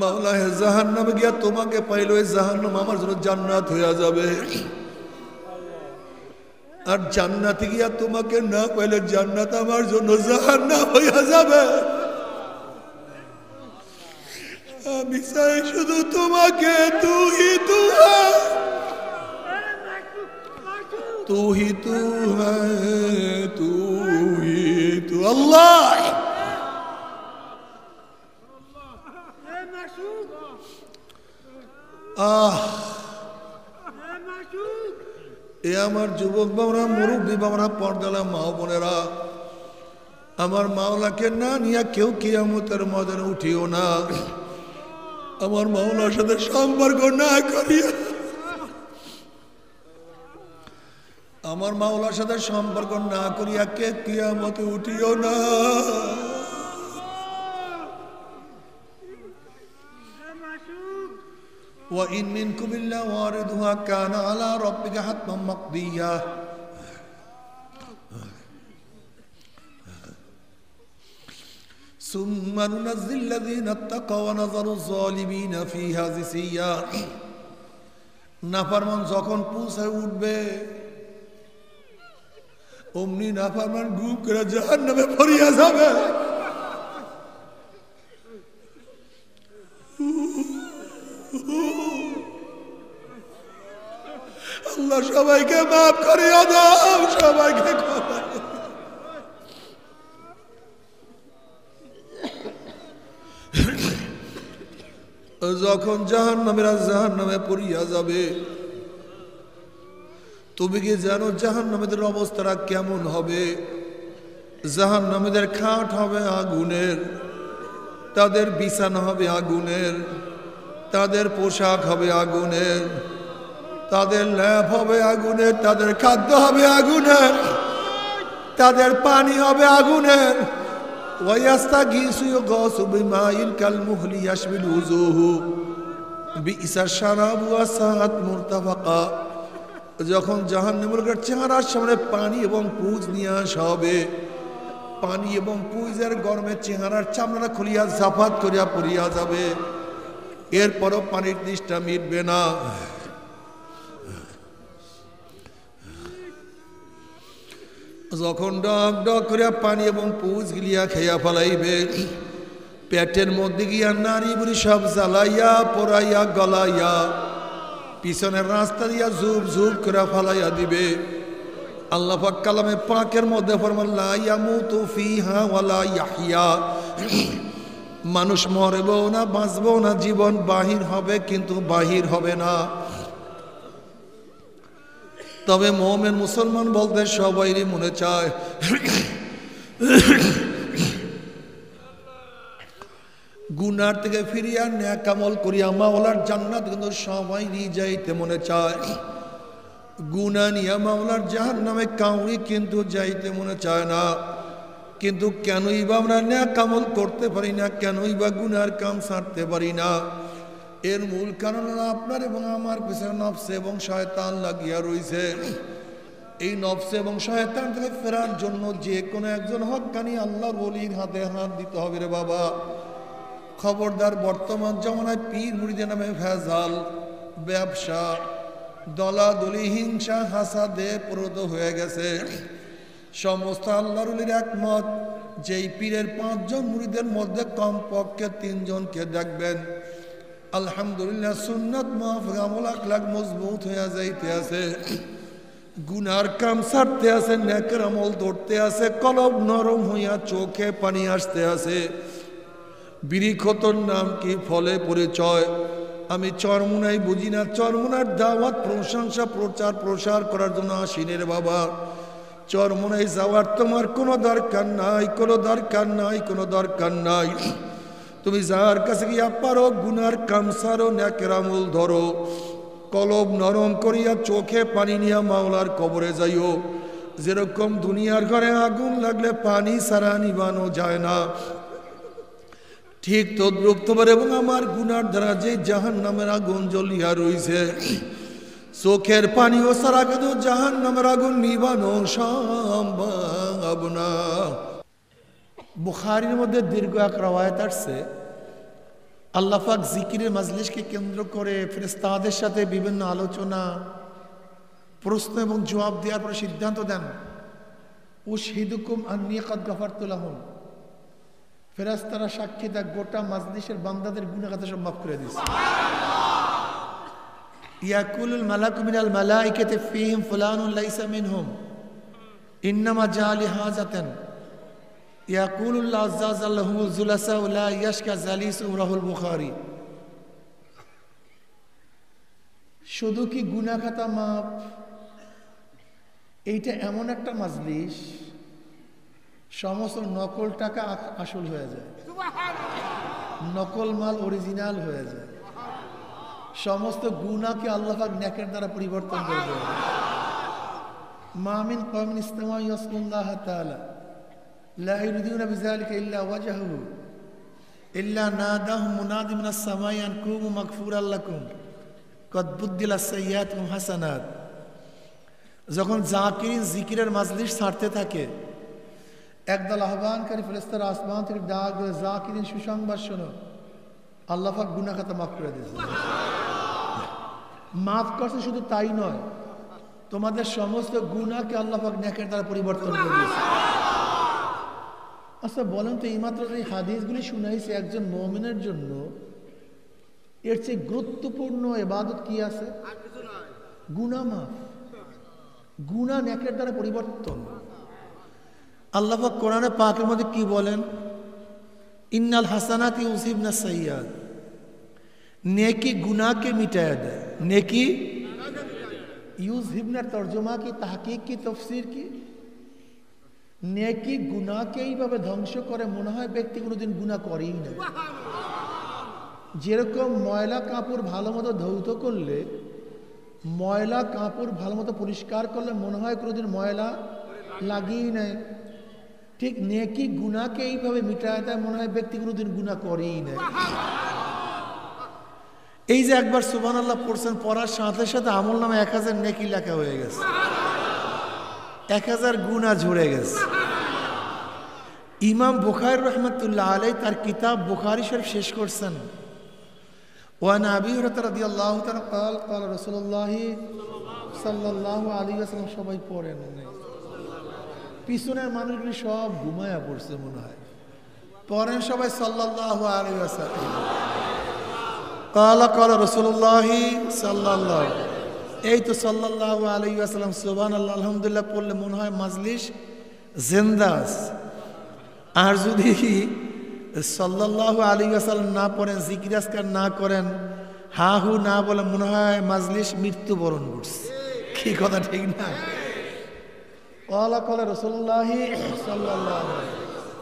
মাওলা হে জাহান্নামে গিয়া তোমাকে পাইলে ওই জাহান্নাম আমার জন্য জান্নাত হইয়া যাবে, আর জান্নাতে গিয়া তোমাকে না পাইলে জান্নাত আমার জন্য জাহান্নাম হইয়া যাবে। আমি চাই শুধু তোমাকে, তু হি তু হ্যায়, তু হি তু হ্যায়, তু হি তু। আল্লাহ এ আমার যুবক বাবরা, মুরব্বী বাবরা, পর্দালা মা বোনেরা, আমার মাওলাকে না নিয়া কেউ কিয়ামতের ময়দানে উঠিও না। আমার মাওলার সাথে সম্পর্ক না করিয়া, আমার মাওলার সাথে সম্পর্ক না করিয়া কে কিয়ামতে উঠিও না। وَإِن مِّنكُمْ إِلَّا وَارِدُهَا كَانَ عَلَى رَبِّكَ حَتْمًا مَّقْضِيًّا ثُمَّ نُنَجِّي الَّذِينَ اتَّقَوْا وَنَذَرُ الظَّالِمِينَ فِيهَا جِثِيًّا। নাফরমান যখন পৌঁছায় উঠবে, অমনি নাফরমান গুম করে জাহান্নামে পড়িয়া যাবে। আল্লাহ সবাইকে মাফ করিয়া দাও, সবাইকে ক্ষমা। যখন জাহান্নামীরা জাহান্নামে পড়িয়া যাবে, তুমি কি জানো জাহান্নামীদের অবস্থাটা কেমন হবে? জাহান্নামীদের খাট হবে আগুনের, তাদের বিছানা হবে আগুনের, তাদের পোশাক হবে আগুনের, তাদের ল্যাপ হবে আগুনের, তাদের খাদ্য হবে আগুনের, তাদের পানি হবে আগুনের। ওয়ায়াস্তাগীসু ইউগাসু বিমাইন কালমুহলি ইয়াশবিল উজুহু বিইসা শারাবু ওয়া সাআত মুরতাফাকা। যখন জাহান্নামের চেহারার সামনে পানি এবং পুঁজ নিয়ে আসা হবে, পানি এবং পুঁজের গরমে চেহারার চামড়া খুলিয়া জাফাত করিয়া পড়িয়া যাবে, এরপরও পানির তৃষ্ণা মিটবে না। যখন ডক ডক করিয়া পানি এবং পুঁজ গিলিয়া খেয়া ফেলাইবে, পেটের মধ্যে গিয়া নারী বুড়ি সব জ্বালাইয়া পোড়াইয়া গলাইয়া পিছনের রাস্তা দিয়া ঝুপ ঝুপ করে ফেলাইয়া দিবে। আল্লাহ পাক কালামে পাকের মধ্যে ফরমান লা ইয়ামুতু ফিহা ওয়ালা ইয়াহইয়া, মানুষ মরবেও না, বাঁচবেও না, জীবন বাহির হবে কিন্তু বাহির হবে না। তবে মুমিন মুসলমান বলতে সবাইরই মনে চায় গুনার থেকে ফিরিয়া নেক আমল করিয়া মাওলার জান্নাত, কিন্তু সবাইরই যাইতে মনে চায়। গুনাহ নিয়া মাওলার জাহান্নামে কাউরি কিন্তু যাইতে মনে চায় না। কিন্তু কেনই বা আমরা নেক আমল করতে পারি না, কেনই বা গুনার কাম ছাড়তে পারি না? এর মূল কারণ হলো আপনার এবং আমার পিছনে নফস এবং শয়তান লাগিয়া রয়েছে। এই নফস এবং শয়তান থেকে ফেরার জন্য যে কোনো একজন হক্কানি আল্লাহর ওলির হাতে হাত দিতে হবে রে বাবা। খবরদার, বর্তমান জমানায় পীর মুরিদের নামে ভেজাল, ব্যবসা, দলাদলি, হিংসা, হাসাদে প্রত হয়ে গেছে। সমস্ত আল্লাহর ওলির একমত, যেই পীরের 5 জন মুরিদের মধ্যে কমপক্ষে 3 জনকে দেখবেন আলহামদুলিল্লাহ সুন্নাত মুআফিক আমল আখলাক মজবুত হয়ে যাইতে আছে, গুনার কাম ছাড়তে আছে, নেকের আমল ধরতে আছে, কলব নরম হইয়া চোখে পানি আসতে আছে। বিরিখতর নাম কি, ফলে পরিচয়। আমি চরমুনাই বুঝি না, চরমুনার দাওয়াত প্রশংসা প্রচার প্রসার করার জন্য আসিনের বাবা। চরমুনাই যাওয়ার তোমার কোনো দরকার নাই, কোনো দরকার নাই, কোনো দরকার নাই। তুমি যার কাছে গিয়া পারো গুনার কাম ছাড়ো, নেকের আমল ধরো, কলব নরম করিয়া চোখে পানি নিয়া মাওলার কবরে যাইও। যেরকম দুনিয়ার ঘরে আগুন লাগলে পানি ছাড়া নিবানো যায় না, ঠিক তদ্রুপ তোমার এবং আমার গুনার দ্বারা যে জাহান্নামের আগুন জ্বলিয়া রইছে, চোখের পানিও ছাড়া কিন্তু জাহান্নামের আগুন নিবানো সম্ভব না। বুখারীর মধ্যে দীর্ঘ এক রওয়ায়াত আসছে, আল্লাহ পাক জিকিরের মাজলিসকে কেন্দ্র করে ফেরেশতাদের সাথে বিভিন্ন আলোচনা, প্রশ্ন এবং জবাব দেওয়ার পরে সিদ্ধান্ত দেন, উশহিদুকুম আন্নী কাদ গাফারতু লাহুম, ফেরেশতারা সাক্ষী দেয় গোটা মাজলিসের বান্দাদের গুনাহ খাতা সব মাফ করে দিয়েছে। ইয়াকুলুল মালাকু মিনাল মালাইকাতি ফীহিম ফুলানুন লাইসা মিনহুম ইন্নামা জাআ লিহাজাতান ইয়াকুলুল্লাহু আযজা ওয়া জাল্লা হুমুল জুলাসা লা ইয়াশকা জালিসু রাহুল বুখারী। শুধু কি গুনাহ খাতা মাফ, এইটা এমন একটা মাজলিস সমস্ত নকল টাকা আসল হয়ে যায়, নকল মাল অরিজিনাল হয়ে যায়, সমস্ত গুনাহকে আল্লাহ পাক নেকের দ্বারা পরিবর্তন করে দেয়। মা মিন কওমিন ইসতামাউ ইয়াসকুল্লাহ তাআলা লা ইউরিদুনা বিযালিকা ইল্লা ওয়াজহাহু ইল্লা নাদাহুম মুনাদি মিনাস সামাই আন কুমু মাগফুরাল লাকুম কদ বুদ্দিলাস সাইয়্যাতুম হাসানাত। যখন জাকিরিন জিকিরের মাজলিস ছাড়তে থাকে, একদল আহ্বানকারী ফেরেশতারা আসমান থেকে ডাক দেয়, জাকিরিন সুসংবাদ শোনো, আল্লাহ পাক গুনাহ খাতা মাফ করে দিয়েছে। মাফ করছে শুধু তাই নয়, তোমাদের সমস্ত গুনাহকে আল্লাহ পাক নেকের দ্বারা পরিবর্তন করে দিয়েছে। আচ্ছা বলেন তো, এইমাত্র এই হাদিসগুলি শুনাইছে একজন মুমিনের জন্য, এর চেয়ে গুরুত্বপূর্ণ ইবাদত কি আছে? গুনাহ মাফ, গুনাহ নেকের দ্বারা পরিবর্তন। আল্লাহ পাক কোরআনে পাকের মধ্যে কি বলেন? ইন্নাল হাসানাতি ইউযহিবনাস সাইয়্যাত, নেকি গুনাহকে মিটায় দেয়। নেকি ইউযহিবনার তর্জমা কি, তাহকিক কি, তাফসীর কি? নেকি গুনাহকে এইভাবে ধ্বংস করে, মনে হয় ব্যক্তি কোনোদিন গুনাহ করেই না। যেরকম ময়লা কাপড় ভালো মতো ধৌত করলে, ময়লা কাপড় ভালো মতো পরিষ্কার করলে মনে হয় কোনোদিন ময়লা লাগিয়েই নেয়, ঠিক নেকি গুনাহকে এইভাবে মিটায় দেয়, মনে হয় ব্যক্তি কোনোদিন গুনাহ করেই না। এই যে একবার সুবহানাল্লাহ পড়ছেন, পড়ার সাথে সাথে আমল নামে 1000 নেকি লেখা হয়ে গেছে, 1000 গুনাহ ঝরে গেছে। ইমাম বুখারী রাহমাতুল্লাহ আলাইহি তার কিতাব বুখারী শরীফ শেষ করছেন, ওয়া আবি হুরায়রা রাদিয়াল্লাহু তাআলা قال قال رسول الله সাল্লাল্লাহু আলাইহি ওয়াসাল্লাম। সবাই পড়েন, পিছনের মানুষগুলি সব ঘুমায়া পড়ছে মনে হয়, পড়েন সবাই সাল্লাল্লাহু আলাইহি ওয়াসাল্লাম। قال قال رسول الله সাল্লাল্লাহু, এই তো সাল্লাল্লাহু আলাইহি ওয়াসাল্লাম। সুবহানাল্লাহ আলহামদুলিল্লাহ পড়লে মনে হয় মাজলিস জিন্দা আছে। আর যদি সাল্লাল্লাহু আলাইহি ওয়াসাল্লাম না পড়েন, জিকির আজকার না করেন, হা হু না বলে, মনে হয় মাজলিস মৃত্যুবরণ করছে। কি কথা ঠিক না? قال قال رسول الله صلى الله عليه وسلم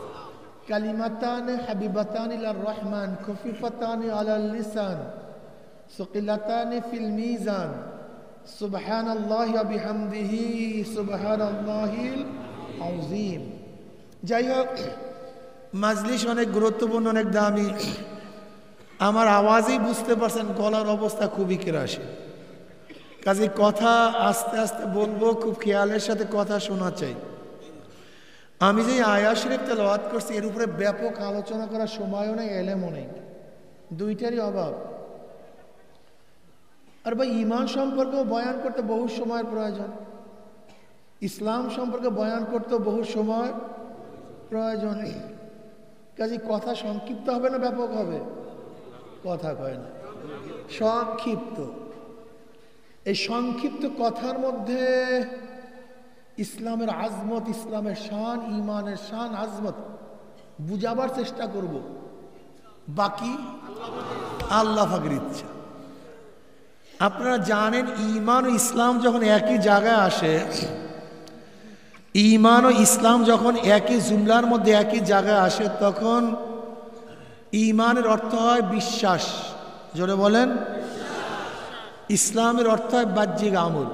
كلمتان حبيبتان إلى الرحمن خفيفتان على اللسان ثقيلتان في الميزان سبحان الله وبحمده سبحان الله العظيم। যাই হোক, মাজলিস অনেক গুরুত্বপূর্ণ, অনেক দামি। আমার আওয়াজেই বুঝতে পারছেন গলার অবস্থা খুবই কেরাসে, কাজে কথা আস্তে আস্তে বলবো, খুব খেয়ালের সাথে কথা শোনা চাই। আমি যে আয়াত শরীফ তেলাওয়াত করছি, এর উপরে ব্যাপক আলোচনা করার সময়ও নেই, এলেমও নেই, দুইটারই অভাব। আর ভাই, ঈমান সম্পর্কেও বয়ান করতে বহু সময়ের প্রয়োজন, ইসলাম সম্পর্কে বয়ান করতেও বহু সময় প্রয়োজন। কাজে কথা সংক্ষিপ্ত হবে না ব্যাপক হবে? কথা কয় না, সংক্ষিপ্ত। এই সংক্ষিপ্ত কথার মধ্যে ইসলামের আজমত, ইসলামের শান, ইমানের শান, আজমত বুঝাবার চেষ্টা করব, বাকি আল্লাহ পাকের ইচ্ছা। আপনারা জানেন, ঈমান ও ইসলাম যখন একই জায়গায় আসে, ঈমান ও ইসলাম যখন একই জুমলার মধ্যে একই জায়গায় আসে, তখন ঈমানের অর্থ হয় বিশ্বাস। জোরে বলেন। ইসলামের অর্থ হয় বাহ্যিক আমল।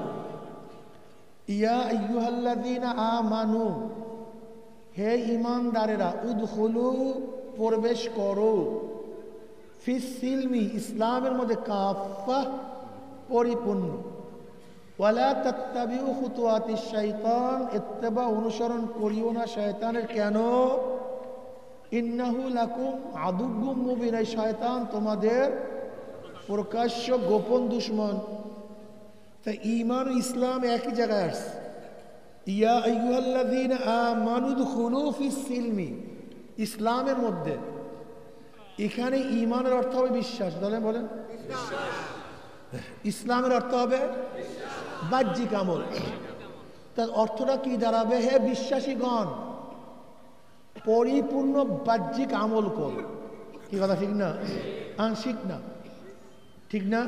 ইয়া আইয়ুহাল্লাযীনা আমানু, হে ঈমানদারেরা, উদখুলু, প্রবেশ করো, ফিস সিলমি, ইসলামের মধ্যে, কাফা, পরিপূর্ণ, ওয়ালা তাত্তাবিউ খুতুওয়াতিশ শাইতান, ইত্তেবা, অনুসরণ করিও না শয়তানের। কেন? ইন্নাহু লাকুম আদুব্বুম মুবিন, এই শয়তান তোমাদের প্রকাশ্য গোপন দুশমন। তা ঈমান ও ইসলাম একই জায়গায় আসছে। ইয়া আইয়ুহাল্লাযীনা আমানু দুখুলু ফিস সিলমি, ইসলামের মধ্যে। এখানে ঈমানের অর্থ হবে বিশ্বাস। বলেন বলেন, ইসলামের অর্থ হবে বাহ্যিক আমল। তার অর্থটা কি দাঁড়াবে? হে বিশ্বাসীগণ, পরিপূর্ণ বাহ্যিক আমল কর। কি কথা ঠিক না? আংশিক না, ঠিক না?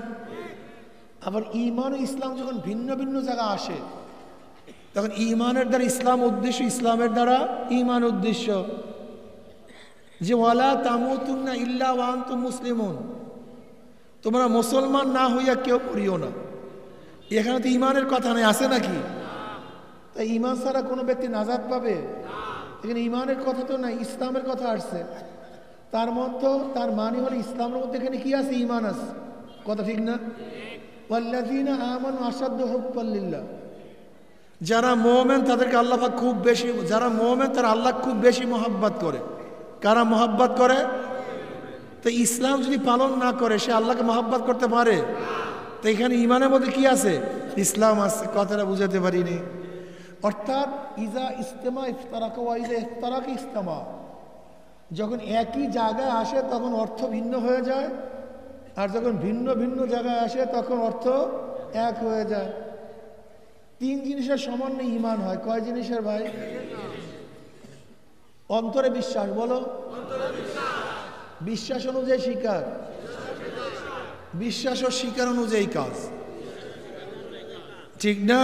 আবার ঈমান ও ইসলাম যখন ভিন্ন ভিন্ন জায়গা আসে, তখন ঈমানের দ্বারা ইসলাম উদ্দেশ্য, ইসলামের দ্বারা ঈমান উদ্দেশ্য। যে ওয়ালা তামুতুন্না ইল্লা ওয়া আনতুম মুসলিমুন, তোমরা মুসলমান না হইয়া কেউ মরিও না। এখানে তো ঈমানের কথা নেই, আছে নাকি? তাই ঈমান ছাড়া কোনো ব্যক্তি নাজাত পাবে? এখানে ঈমানের কথা তো নাই, ইসলামের কথা আসছে। তার মধ্যে তার মানে হলো ইসলামের মধ্যে এখানে কি আছে? ঈমান আছে। কথা ঠিক না? ওয়াল্লাযীনা আমানু আশাদ্দু হুব্বান লিল্লাহ, যারা মুমিন তাদেরকে আল্লাহ পাক খুব বেশি, যারা মুমিন তারা আল্লাহ খুব বেশি মহব্বত করে। কারা মহব্বত করে? তো ইসলাম যদি পালন না করে সে আল্লাহকে মহব্বত করতে পারে? তো এখানে ঈমানের মধ্যে কি আছে? ইসলাম আছে। কথাটা বুঝাতে পারিনি। অর্থাৎ ইজা ইস্তেমা ইফতারাকা ওয়া ইজা ইফতারাকা ইস্তেমা, যখন একই জায়গায় আসে তখন অর্থ ভিন্ন হয়ে যায়, আর যখন ভিন্ন ভিন্ন জায়গায় আসে তখন অর্থ এক হয়ে যায়। তিন জিনিসের সমন্বয়ে ঈমান হয়। কয় জিনিসের ভাই? অন্তরে বিশ্বাস। বলো, বিশ্বাস অনুযায়ী স্বীকার, বিশ্বাস ও স্বীকার অনুযায়ী কাজ, ঠিক না?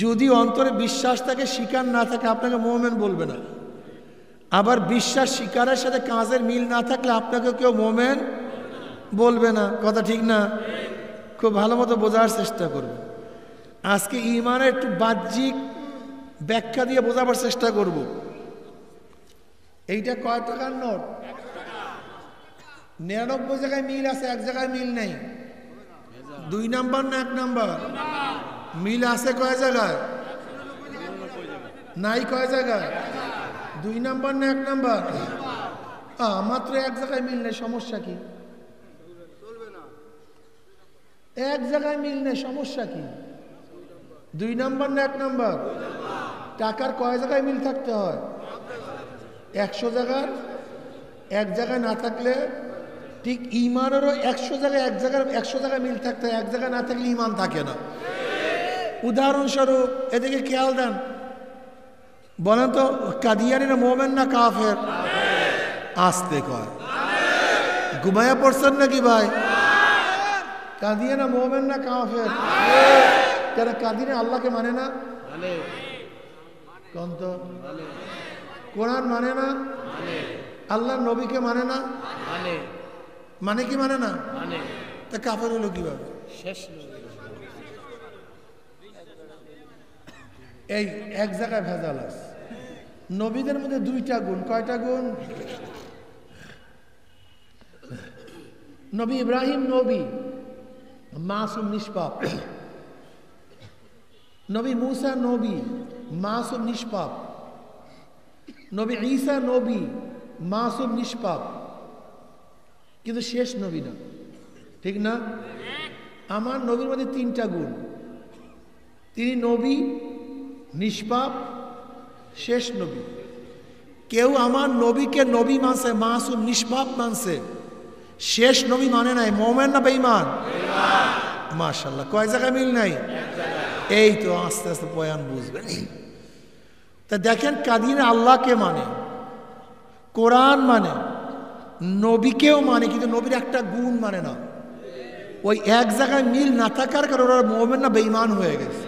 যদি অন্তরে বিশ্বাস থাকে, স্বীকার না থাকে, আপনাকে মুমিন বলবে না। আবার বিশ্বাস স্বীকারের সাথে কাজের মিল না থাকলে আপনাকে কেউ মুমিন বলবে না। কথা ঠিক না? খুব ভালো মতো বোঝার চেষ্টা করবে। আজকে ঈমানের একটু বাহ্যিক ব্যাখ্যা দিয়ে বোঝাবার চেষ্টা করব। এইটা কয় টাকার নোট? 99 জায়গায় মিল আছে, এক জায়গায় মিল নেই। 2 নাম্বার না 1 নাম্বার? মিল আছে কয় জায়গায়? নাই কয় জায়গায়? 2 নাম্বার না 1 নাম্বার? মাত্র এক জায়গায় মিল নেই, সমস্যা কি? এক জায়গায় মিল নেই, সমস্যা কি? 2 নাম্বার না 1 নাম্বার? টাকার কয় জায়গায় মিল থাকতে হয়? 100 জায়গার এক জায়গায় না থাকলে, ঠিক ঈমানেরও 100 জায়গায় 100 জায়গায় মিল থাকতে হয়। এক জায়গায় না থাকলে ঈমান থাকে না। উদাহরণস্বরূপ এদিকে খেয়াল দেন, বলেন তো কাদিয়ানিরা মুমিন না কাফের? আসতে কয়, ঘুমায়া পড়ছেন নাকি ভাই? কাদিয়ানা মুমিন না কাফের? যারা কাদিয়ানি আল্লাহকে মানে না, কোরআন মানে না, আল্লাহর নবীকে মানে না, মানে কি মানে না? তা কাফের হলো কিভাবে? এই এক জায়গায় ভেজাল আছে। নবীদের মধ্যে 2টা গুণ। কয়টা গুণ? নবী ইব্রাহিম নবী, মাসুম নিষ্পাপ। নবী মুসা নবী, মাসুম নিষ্পাপ। নবী ঈসা নবী, মাসুম নিষ্পাপ, কিন্তু শেষ নবী না, ঠিক না? আমার নবীর মধ্যে 3টা গুণ। তিনি নবী, নিষ্পাপ, শেষ নবী। কেউ আমার নবীকে নবী মানছে, মাসুম নিষ্পাপ মানছে, শেষ নবী মানে নাই। মুমিন না বেঈমান? মাশাআল্লাহ। কয় জায়গায় মিল নাই? এই তো আস্তে আস্তে বয়ান বুঝবেন। তা দেখেন, কাদিয়ানি আল্লাহকে মানে, কোরআন মানে, নবীকেও মানে, কিন্তু নবীর একটা গুণ মানে না। ওই এক জায়গায় মিল না থাকার কারণে ওরা মুমিন না বেঈমান হয়ে গেছে।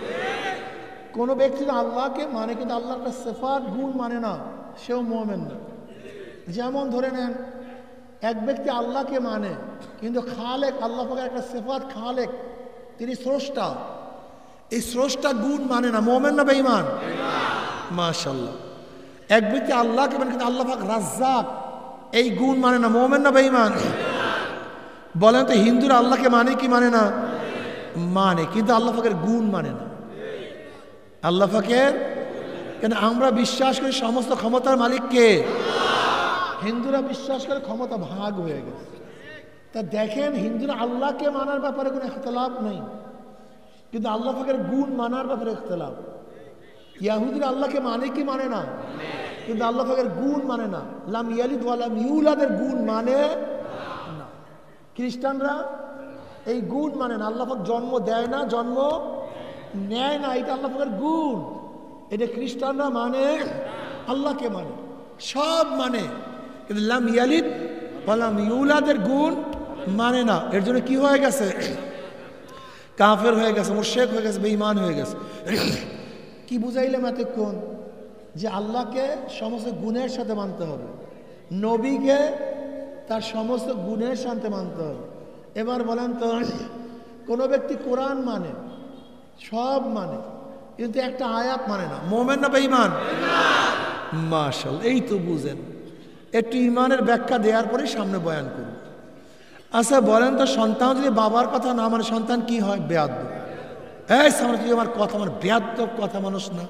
কোনো ব্যক্তি আল্লাহকে মানে কিন্তু আল্লাহর একটা সিফাত গুণ মানে না, সেও মুমিন না। যেমন ধরে নেন, এক ব্যক্তি আল্লাহকে মানে কিন্তু খালেক, আল্লাহ পাকের একটা সিফাত খালেক, তিনি স্রষ্টা, এই স্রষ্টা গুণ মানে না, মুমিন না বেঈমান? মাশাআল্লাহ। এক ব্যক্তি আল্লাহকে মানে কিন্তু আল্লাহ পাক রাজ্জাক, এই গুণ মানে না, মুমিন না বেঈমান? বলেন তো হিন্দুরা আল্লাহকে মানে কি মানে না? মানে, কিন্তু আল্লাহ পাকের গুণ মানে না। আল্লাহ পাকের, কেন আমরা বিশ্বাস করি সমস্ত ক্ষমতার মালিক কে? হিন্দুরা বিশ্বাস করে ক্ষমতা ভাগ হয়ে গেছে। তা দেখেন, হিন্দুরা আল্লাহকে মানার ব্যাপারে কোনো ইখতিলাফ নেই, কিন্তু আল্লাহ পাকের গুণ মানার ব্যাপারে ইখতিলাফ। ইয়াহুদিরা আল্লাহকে মানে কি মানে না, কিন্তু আল্লাহ পাকের গুণ মানে না। লাম ইয়ালিদ ওয়া লাম ইউলাদের গুণ মানে না। খ্রিস্টানরা এই গুণ মানে না, আল্লাহ পাক জন্ম দেয় না, জন্ম নেয় না, এটা আল্লাহ পাকের গুণ। এটা খ্রিস্টানরা মানে, আল্লাহকে মানে, সব মানে, কিন্তু লাম ইয়ালিদ ওয়া লাম ইউলাদের গুণ মানে না। এর জন্য কি হয়ে গেছে? কাফের হয়ে গেছে, মুশরিক হয়ে গেছে, বেঈমান হয়ে গেছে। কি বুঝাইলাম এতক্ষণ? যে আল্লাহকে সমস্ত গুণের সাথে মানতে হবে, নবীকে তার সমস্ত গুণের সাথে মানতে হবে। এবার বলেন তো, কোনো ব্যক্তি কোরআন মানে, সব মানে, কিন্তু একটা আয়াত মানে না, মুমিন না বেঈমান? মাশাআল্লাহ, এই তো বুঝেন। একটু ইমানের ব্যাখ্যা দেওয়ার পরে সামনে বয়ান করুন। আচ্ছা বলেন তো, সন্তান যদি বাবার কথা না মানে সন্তান কি হয়? বেয়াদ্দব। এই সামনে তুই আমার কথা মানে, বেয়াদ্দব কথা মানুষ না।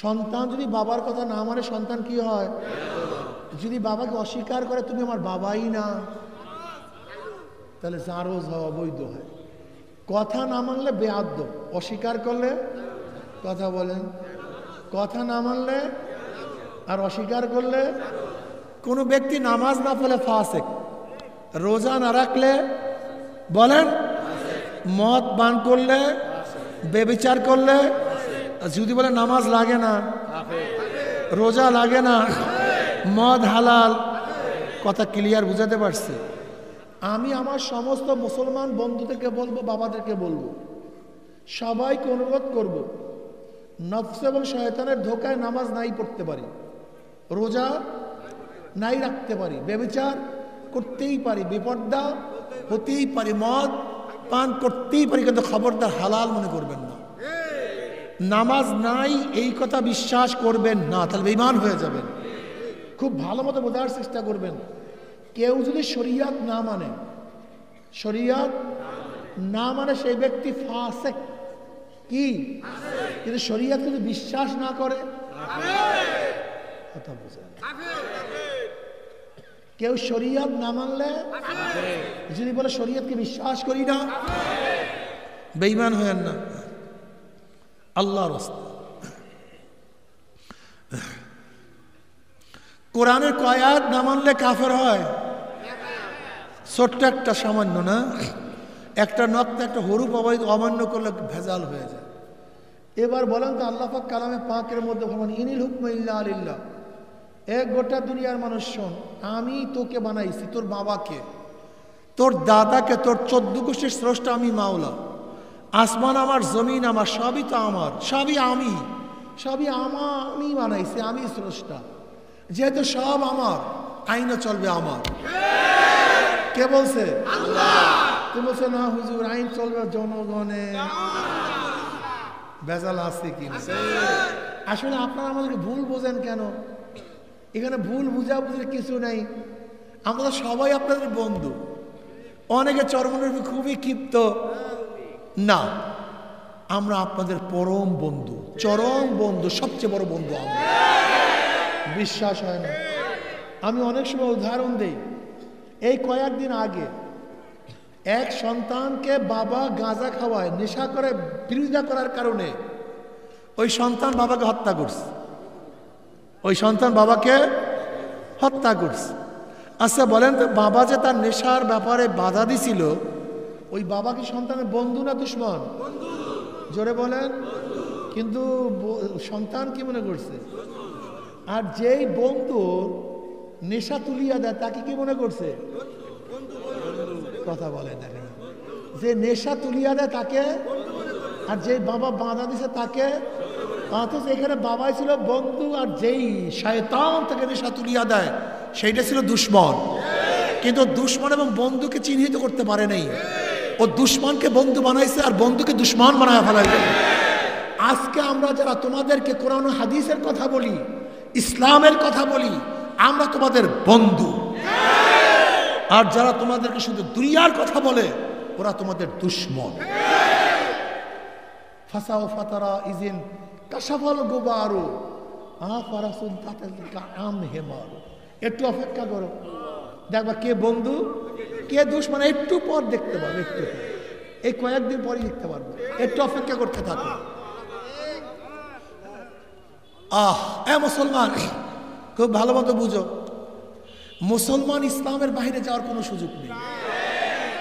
সন্তান যদি বাবার কথা না মানে সন্তান কি হয়? যদি বাবাকে অস্বীকার করে, তুমি আমার বাবাই না, তাহলে জারজ হওয়া বৈধ হয়। কথা না মানলে বেয়াদ্দব, অস্বীকার করলে, কথা বলেন, কথা না মানলে আর অস্বীকার করলে। কোনো ব্যক্তি নামাজ না পড়লে ফাসিক, রোজা না রাখলে বলেন, মদ পান করলে, ব্যভিচার করলে, যদি বলে নামাজ লাগে না, রোজা লাগে না, মদ হালাল, কথা ক্লিয়ার বুঝাতে পারছি? আমি আমার সমস্ত মুসলমান বন্ধুদেরকে বলবো, বাবাদেরকে বলবো, সবাইকে অনুরোধ করব, নফস এবং শয়তানের ধোকায় নামাজ নাই পড়তে পারি, রোজা নাই রাখতে পারি, ব্যভিচার করতেই পারি, বেপর্দা হতেই পারি, মদ পান করতেই পারি, কিন্তু খবরদার হালাল মনে করবেন না। নামাজ নাই এই কথা বিশ্বাস করবেন না, তাহলে বেঈমান হয়ে যাবেন। খুব ভালো মতো বোঝার চেষ্টা করবেন। কেউ যদি শরিয়াত না মানে, শরিয়াত না মানে, সেই ব্যক্তি ফাসিক। কি? কিন্তু শরিয়াত যদি বিশ্বাস না করে, কথা বুঝেন, কেউ শরিয়াত না মানলে, যদি বলে শরিয়াতকে বিশ্বাস করি না, বেঈমান হয়েন না। আল্লাহর রাস্তা, কোরআনের কয়াত না মানলে কাফের হয়। ছোট্ট একটা সামান্য না, একটা নক্তা, একটা হরুফ অমান্য করলে ভেজাল হয়ে যায়। এবার বলেন তো, আল্লাহ পাক কালামে পাকের মধ্যে বলেন, ইনিল হুকমু ইল্লা লিল্লাহ, এক গোটা দুনিয়ার মানুষ শোন, আমি তোকে বানাইছি, তোর বাবাকে, তোর দাদাকে, তোর 14 গোষ্ঠীর স্রষ্টা আমি মাওলা। আসমান আমার, জমিন আমার, সবই তো আমার, সবই আমি, সবই আমি বানাইছি, আমি স্রষ্টা। যেহেতু সব আমার, আইনও চলবে আমার। কে বলছে? আল্লাহ। তুমি বলছো না হুজুর, আইন চলবে জনগণে, ভেজাল আছে কি? আসলে আপনারা আমাদেরকে ভুল বোঝেন কেন? এখানে ভুল বুঝাবুঝির কিছু নাই। আমরা সবাই আপনাদের বন্ধু। অনেকে চরমনের খুবই ক্ষিপ্ত, না, আমরা আপনাদের পরম বন্ধু, চরম বন্ধু, সবচেয়ে বড় বন্ধু আমরা। বিশ্বাস হয় না? আমি অনেক সময় উদাহরণ দেই। এই কয়েকদিন আগে এক সন্তানকে বাবা গাঁজা খাওয়ায়, নেশা করে, বিরোধিতা করার কারণে ওই সন্তান বাবাকে হত্যা করছে। ওই সন্তান বাবাকে হত্যা করছে। আচ্ছা বলেন তো, বাবা যে তার নেশার ব্যাপারে বাধা দিছিল, ওই বাবা কি সন্তানের বন্ধু না দুশ্মন? জোরে বলেন। কিন্তু সন্তান কি মনে করছে? আর যেই বন্ধু নেশা তুলিয়া দেয় তাকে কি মনে করছে? কথা বলেন না। যে নেশা তুলিয়া দেয় তাকে, আর যেই বাবা বাধা দিছে তাকে। অথচ এখানে বাবাই ছিল বন্ধু, আর যেই শয়তান তাকে নেশা তুলিয়া দেয় সেইটা ছিল দুশ্মন। কিন্তু দুশ্মন এবং বন্ধুকে চিহ্নিত করতে পারে নাই। ও দুশ্মনকে বন্ধু বানাইছে আর বন্ধুকে দুশ্মন বানায় ফেলাইছে। আজকে আমরা যারা তোমাদেরকে কোরআন হাদিসের কথা বলি, ইসলামের কথা বলি, আমরা তোমাদের বন্ধু। আর যারা তোমাদেরকে শুধু দুনিয়ার কথা বলে, ওরা তোমাদের দুশ্মন। ফাসাও ফাতারা ইজিন কাশাফাল গুবারু আফারাসুন তাতালকা আম হেমারু। একটু অপেক্ষা করো, দেখবা কে বন্ধু কে দুশমন একটু পর দেখতে পারবে, একটু এই কয়েকদিন পরই দেখতে পারবে। একটু অপেক্ষা করতে থাকো। মুসলমান খুব ভালো মতো বুঝো, মুসলমান ইসলামের বাইরে যাওয়ার কোনো সুযোগ নেই।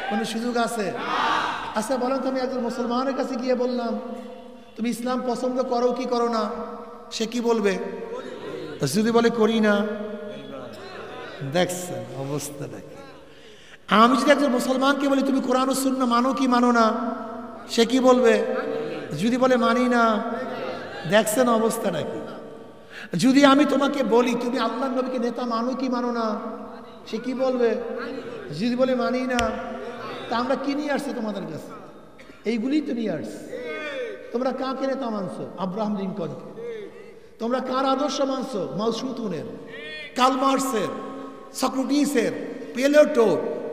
কোনো সুযোগ আছে? আচ্ছা বলেন তো, আমি একজন মুসলমানের কাছে গিয়ে বললাম তুমি ইসলাম পছন্দ করো কি করো না, সে কি বলবে? যদি বলে করি না, দেখছেন অবস্থা দেখে। আমি যদি একজন মুসলমানকে বলি তুমি কোরআন ও সুন্নাহ মানো কি মানো না, সে কি বলবে? যদি বলে মানি না, দেখছেন অবস্থা নাকি? যদি আমি তোমাকে বলি তুমি আল্লাহর নবীকে নেতা মানো কি মানো না, সে কি বলবে? যদি বলে মানি না। তা আমরা কি নিয়ে আসছি তোমাদের কাছে? এইগুলি তো নিয়ে আসছি। তোমরা কাকে নেতা মানছো? আব্রাহাম লিঙ্কনকে। তোমরা কার আদর্শ মানছো? মাও সুতুনের, কার্ল মার্কসের, সক্রেটিসের, প্লেটো,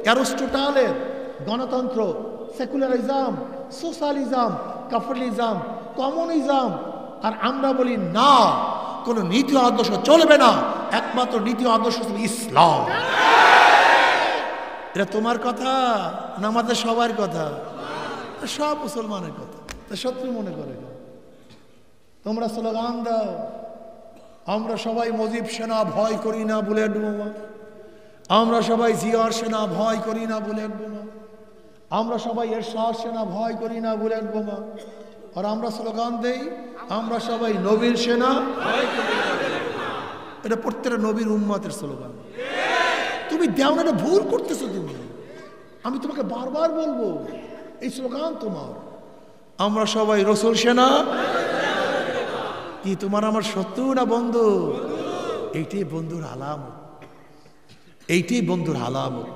অ্যারিস্টটলের গণতন্ত্র, সেকুলারিজম, সোশ্যালিজম, ক্যাপিটালিজম, কমিউনিজম। আর আমরা বলি না, কোনো নীতি আদর্শ চলবে না, একমাত্র নীতি আদর্শ হচ্ছে ইসলাম। এটা তোমার কথা না আমাদের সবার কথা? সব মুসলমানের কথা। তা শত্রু মনে করে তোমরা স্লোগান দাও আমরা সবাই মুজিব সেনা ভয় করি না বুলেট বোমা, আমরা সবাই জিয়ার সেনা ভয় করি না বুলেট বোমা, আমরা সবাই এরশাদ সেনা ভয় করি না বুলেট বোমা। আর আমরা স্লোগান দেই আমরা সবাই নবীর সেনা ভয় করি না। এটা প্রত্যেকটা নবীর উম্মতের স্লোগান। তুমি দেও না, ভুল করতেছো তুমি। আমি তোমাকে বারবার বলবো এই স্লোগান তোমার। আমরা সবাই রসুল সেনা। কি তোমার আমার শত্রু না বন্ধু? এইটাই বন্ধুর আলামত, এইটাই বন্ধুর আলামত।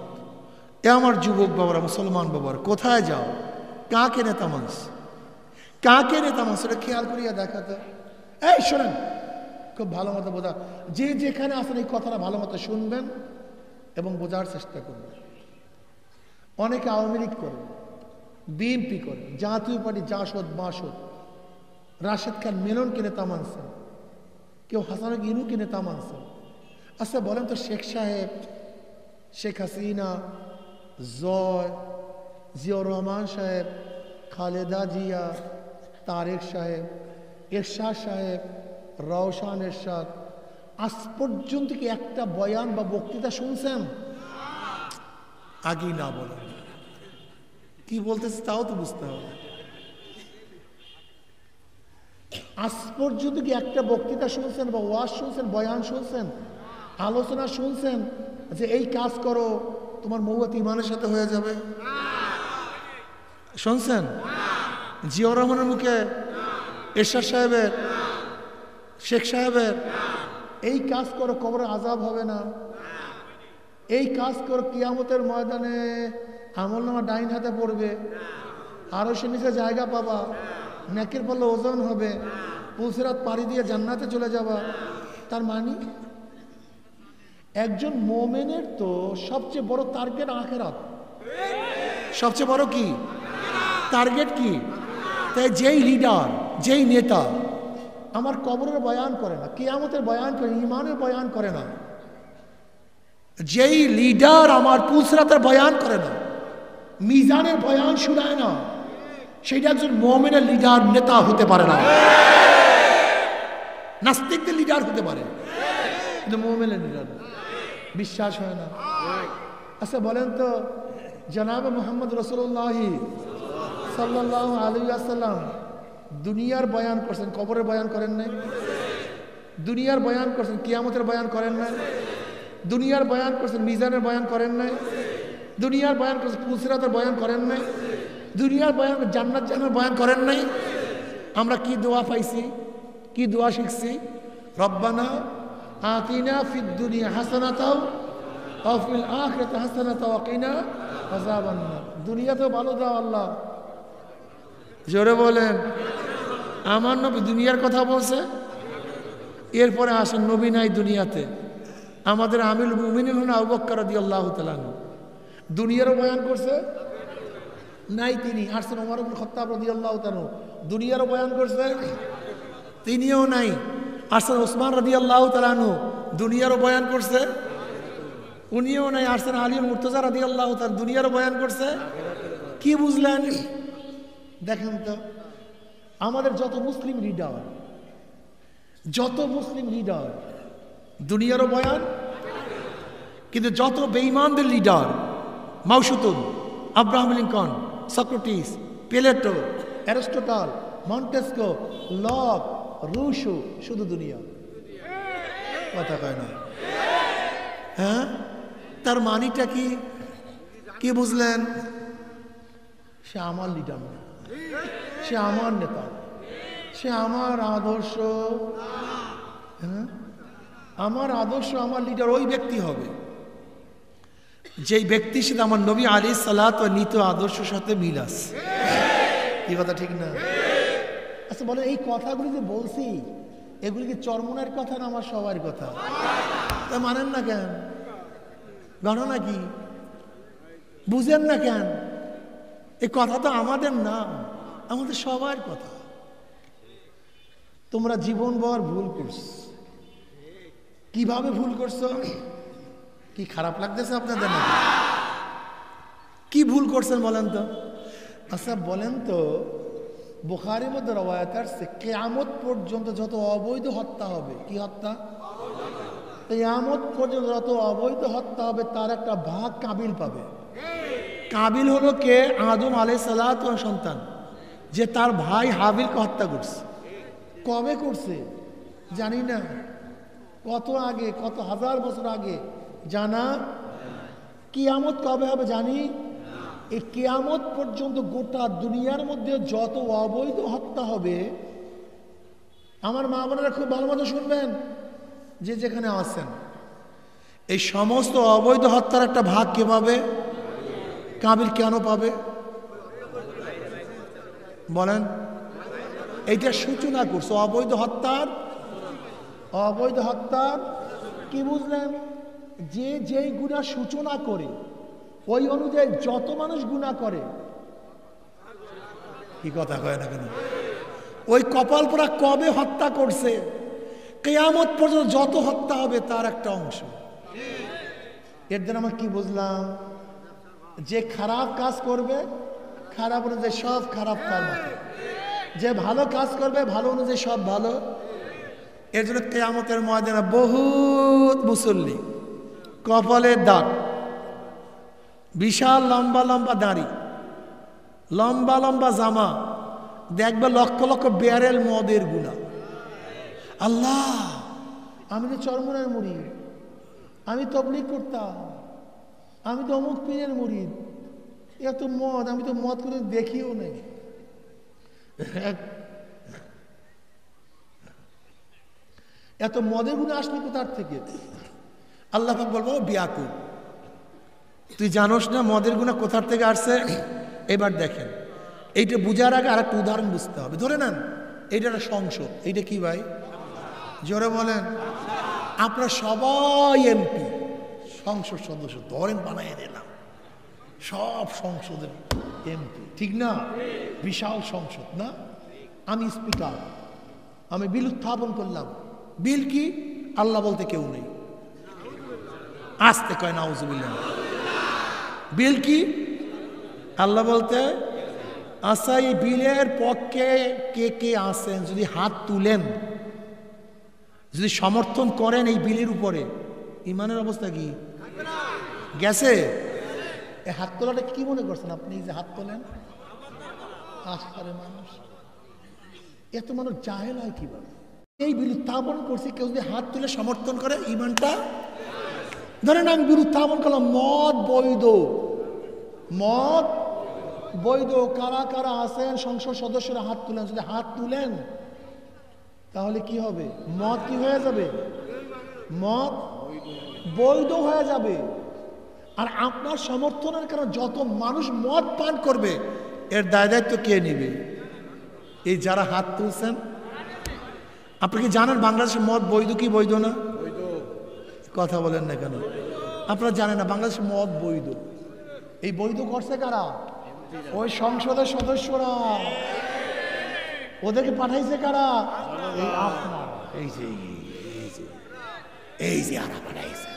এ আমার যুবক বাবারা, মুসলমান বাবার, কোথায় যাও? কাকে নেতা মানস? কাকে নেতা মানস? এটা খেয়াল করিয়া দেখাতে। এই শোনেন, খুব ভালো মতো বোঝা, যে যেখানে আসেন এই কথাটা ভালো মতো শুনবেন এবং বোঝার চেষ্টা করবেন। অনেকে আওয়ামী লীগ করে, বিএনপি করে, জাতীয় পার্টি জাসদ বাসদ, রাশেদ খান মেননকে নেতা মানছেন, কেউ হাসানুল ইনুকে নেতা মানছেন। আচ্ছা বলেন তো, শেখ সাহেব, শেখ হাসিনা, জয়, জিয়াউর রহমান সাহেব, খালেদা জিয়া, তারেক সাহেব, এরশাদ সাহেব, রওশন এরশাদ, আজ পর্যন্ত কি একটা বয়ান বা বক্তৃতা শুনছেন? আগেই না বলেন, কি বলতেছে তাও তো বুঝতে হবে। আজ পর্যন্ত কি একটা বক্তৃতা শুনছেন বা ওয়াজ শুনছেন, বয়ান শুনছেন, আলোচনা শুনছেন যে এই কাজ করো তোমার মৌয়াত ইমানের সাথে হয়ে যাবে? শুনছেন? জিয়াউর রহমানের মুখে, এরশাদ সাহেবের, শেখ সাহেবের, এই কাজ করো কবরে আযাব হবে না, এই কাজ করো কিয়ামতের ময়দানে আমলনামা ডাইন হাতে পড়বে, আরশের নিচে জায়গা পাবা, নেকের পাল্লা ওজন হবে, পুলসিরাত পাড়ি দিয়ে জান্নাতে চলে যাবা। তার মানে একজন মোমেনের তো সবচেয়ে বড় টার্গেট আখিরাত। সবচেয়ে বড় কি টার্গেট? কি? তাই যেই লিডার, যেই নেতা আমার কবরের বয়ান করে না, কিয়ামতের বয়ান করে, ইমানের বয়ান করে না, যেই লিডার আমার পুলসিরাতের বয়ান করে না, মিজানের বয়ান শোনায় না, সেইটা একজন মুমিনের লিডার, নেতা হতে পারে না। নাস্তিকদের লিডার হতে পারে, কিন্তু মুমিনের লিডার বিশ্বাস হয় না। আচ্ছা বলেন তো, জনাব মুহাম্মদ রাসূলুল্লাহ সাল্লাল্লাহু আলাইহি ওয়াসাল্লাম দুনিয়ার বয়ান করছেন, কবরের বয়ান করেন নাই? দুনিয়ার বয়ান করছেন, কিয়ামতের বয়ান করেন নাই? দুনিয়ার বয়ান করছেন, মিজানের বয়ান করেন নাই? দুনিয়ার বয়ান করছেন, পুলসিরাতের বয়ান করেন নাই? দুনিয়ার বয়ান, জান্নাত জাহান্নামের বয়ান করেন নাই? আমরা কি দোয়া পাইছি, কি দোয়া শিখছি? রব্বানা আতিনা ফিদ দুনিয়া হাসানাতাও ওয়া ফিল আখিরাতি হাসানাতাও ওয়া কিনা আযাবান্নার। দুনিয়াতেও ভালো দাও আল্লাহ। জোরে বলেন। আমার নবী দুনিয়ার কথা বলছে, এরপরে আসেন নবী নাই দুনিয়াতে। আমাদের আমিরুল মুমিনিন হন আবু বকর রাদিয়াল্লাহু তাআলা আনহু, দুনিয়ারও বয়ান করছে নাই তিনি। আসছেন ওমর ইবনে খাত্তাব রাদিয়াল্লাহু তাআলা, দুনিয়ারও বয়ান করছে, তিনিও নাই। আসছেন ওসমান রাদিয়াল্লাহু তাআলা আনহু, দুনিয়ারও বয়ান করছে, উনিও নাই, আসছেন আলী মুর্তজা রাদিয়াল্লাহু তাআলা, দুনিয়ারও বয়ান করছে। কি বুঝলেন? দেখেন তো, আমাদের যত মুসলিম লিডার দুনিয়ারও বয়ান, কিন্তু যত বেঈমানদের leader, Mao Zedong, Abraham Lincoln, Socrates, Plato, Aristotle, Montesquieu, Locke, Rousseau, শুধু দুনিয়া, কথা কয় না। হ্যাঁ, তার মানিটা কি? কি বুঝলেন? সে আমার লিডার না, সে আমার নেতা, সে আমার আদর্শ। হ্যাঁ, আমার আদর্শ, আমার লিডার ওই ব্যক্তি হবে যেই ব্যক্তির সাথে আমার নবী আলাইহিস সালাত ও নীত আদর্শের সাথে মিল আছে। কি কথা ঠিক না? আচ্ছা বলে, এই কথাগুলি যে বলছি, এগুলি কি চরমনের কথা না আমার সবার কথা? তা মানেন না কেন? ঘটনা কি বুঝেন না কেন? এই কথা তো আমাদের না, আমাদের সবার কথা। তোমরা জীবনভর ভুল করছো। কিভাবে ভুল করছো? কি খারাপ লাগতেছে আপনাদের না? কি ভুল করছেন বলেন তো? আচ্ছা বলেন তো, বুখারীর মধ্যে রওয়ায়াত আছে কিয়ামত পর্যন্ত যত অবৈধ হত্যা হবে, কি হত্যা? কিয়ামত পর্যন্ত যত অবৈধ হত্যা হবে তার একটা ভাগ কাবিল পাবে। কাবিল হলো কে? আদম আলাইহিস সালাত ওয়াস সন্তান, যে তার ভাই হাবিলকে হত্যা করছে। কবে করছে জানি না, কত আগে, কত হাজার বছর আগে, জানা। কিয়ামত কবে হবে জানি? এই কিয়ামত পর্যন্ত গোটা দুনিয়ার মধ্যে যত অবৈধ হত্যা হবে, আমার মা বোনেরা খুব ভালো মতো শুনবেন, যে যেখানে আছেন, এই সমস্ত অবৈধ হত্যার একটা ভাগ কে পাবে? কাবিল। কেন পাবে বলেন? এইটা সূচনা করছে অবৈধ হত্যার। অবৈধ হত্যার কি বুঝলেন? যে যেই গুনাহ সূচনা করে, ওই অনুযায়ী যত মানুষ গুনাহ করে, কি কথা কয় না কেন? ওই কপাল পোড়া কবে হত্যা করছে, কিয়ামত পর্যন্ত যত হত্যা হবে তার একটা অংশ। এর দ্বারা আমরা কি বুঝলাম? যে খারাপ কাজ করবে, খারাপ অনুযায়ী সব খারাপ তার মতো, যে ভালো কাজ করবে, ভালো অনুযায়ী সব ভালো। এর জন্য কিয়ামতের ময়দানে বহুত মুসল্লি, কপালের দাগ, বিশাল লম্বা লম্বা দাড়ি, লম্বা লম্বা জামা, দেখবে লক্ষ লক্ষ ব্যারেল মদের গুণা। আল্লাহ, আমি তো চরমনের মুরিদ, আমি তবলিগ করতাম, আমি তো অমুক পীরের মুরিদ, এত মদ, আমি তো মদ করে দেখিও নেই। এত মদের গুণে আসলে কোথার থেকে? আল্লাহ পাক বলবো, বিয়াকুব, তুই জানোস না মদের গুণা কোথার থেকে আসছে? এবার দেখেন, এইটা বুঝার আগে আর একটা উদাহরণ বুঝতে হবে। ধরে নেন এইটা একটা সংসদ, এইটা কি ভাই? জোরে বলেন। আপনারা সবাই এমপি, সংসদ সদস্য, ধরেন বানাইয়ে দিলাম সব সংসদের এমপি, ঠিক না? বিশাল সংসদ না? আমি স্পিকার, আমি বিল উত্থাপন করলাম। বিল কি? আল্লাহ বলতে কেউ নেই, আসতে কয় নাউজুবিল্লাহ। বিল কি? আল্লাহ বলতে। আচ্ছা, এই বিলের পক্ষে কে কে আছেন? যদি হাত তুলেন, যদি সমর্থন করেন এই বিলের উপরে, ইমানের অবস্থা কি? গেছে? এই হাত তোলাটা কি মনে করছেন আপনি যে হাত তোলেন? আস্তারে মানুষ, এত মানুষ জাহেল হয় কিভাবে? এই বিল উত্থাপন করছি, কেউ যদি হাত তুলে সমর্থন করে, ইমানটা। ধরেন আমি বিল উত্থাপন করলাম, মদ বৈধ, মদ বৈধ। কারা কারা আছেন সংসদ সদস্যরা হাত তুলেন। যদি হাত তুলেন তাহলে কি হবে? মদ কি হয়ে যাবে? মদ বৈধ হয়ে যাবে। আর আপনার সমর্থনের কারণে যত মানুষ মদ পান করবে, এর দায় দায়িত্ব কে নেবে? এই যারা হাত তুলছেন। আপনি কি জানেন বাংলাদেশে মদ বৈধ কি বৈধ না? কথা বলেন না কেন? আপনারা জানেন না বাংলাদেশে মদ বৈধ। এই বৈধ করছে কারা? ওই সংসদের সদস্যরা। ওদেরকে পাঠাইছে কারা? এই আপনারা, এই যে আরা পাঠাইছে।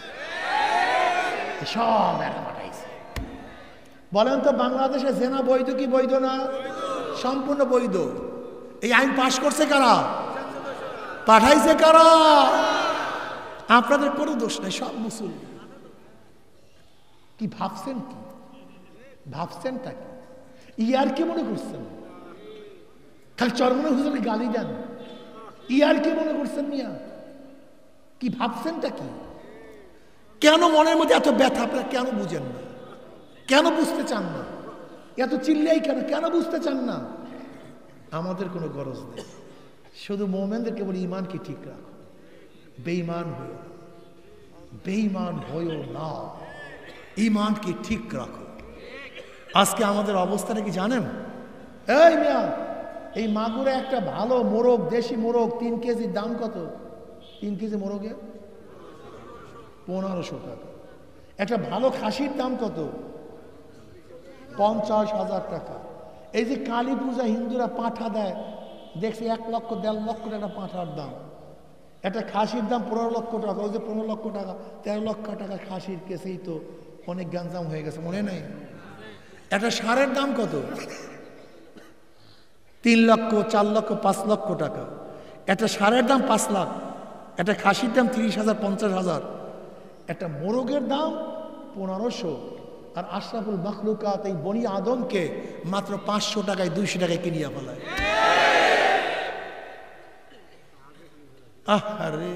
সব এরা পাঠাইছে। বলেন তো বাংলাদেশে জেনা বৈধ কি বৈধ না? সম্পূর্ণ বৈধ। এই আইন পাশ করছে কারা? পাঠাইছে কারা? আপনাদের কোনো দোষ নাই, সব মুসলমান। কি ভাবছেন? কি ভাবছেনটা কি? ইয়ার কি মনে করছেন? খালি চরমনে হুজুরকে গালি দেন, ইয়ার কি মনে করছেন? মিয়া কি ভাবছেনটা কি? কেন মনের মধ্যে এত ব্যথা? আপনারা কেন বুঝেন না? কেন বুঝতে চান না? এত চিল্লাই কেন? কেন বুঝতে চান না? আমাদের কোনো গরজ নেই, শুধু মোমেনদেরকে বলি ইমানকে ঠিক রাখো, বেঈমান হইও, বেঈমান হইও না, ইমানকে ঠিক রাখো। আজকে আমাদের অবস্থাটা কি জানেন? এই মিয়া, এই মাগুরে একটা ভালো মোরগ, দেশি মোরগ 3 কেজির দাম কত? 3 কেজি মোরগে 1500 টাকা। একটা ভালো খাসির দাম কত? 50,000 টাকা। এই যে কালী পূজা হিন্দুরা পাঁঠা দেয়, দেখছি 1 লক্ষ 1.5 লক্ষ টাকা পাঁঠার দাম। একটা খাসির দাম 15 লক্ষ টাকা। ওই যে 15 লক্ষ টাকা, 13 লক্ষ টাকা খাসির কেসেই তো অনেক গাঞ্জাম হয়ে গেছে, মনে নেই? একটা ষাঁড়ের দাম কত? 3 লক্ষ, 4 লক্ষ, 5 লক্ষ টাকা। একটা ষাঁড়ের দাম 5 লাখ, একটা খাসির দাম 30,000, 50,000, একটা মোরগের দাম 1500। আর আশরাফুল মাখলুকাত এই বনি আদমকে মাত্র 500 টাকায়, 200 টাকায় কিনিয়া ফেলায়। আরে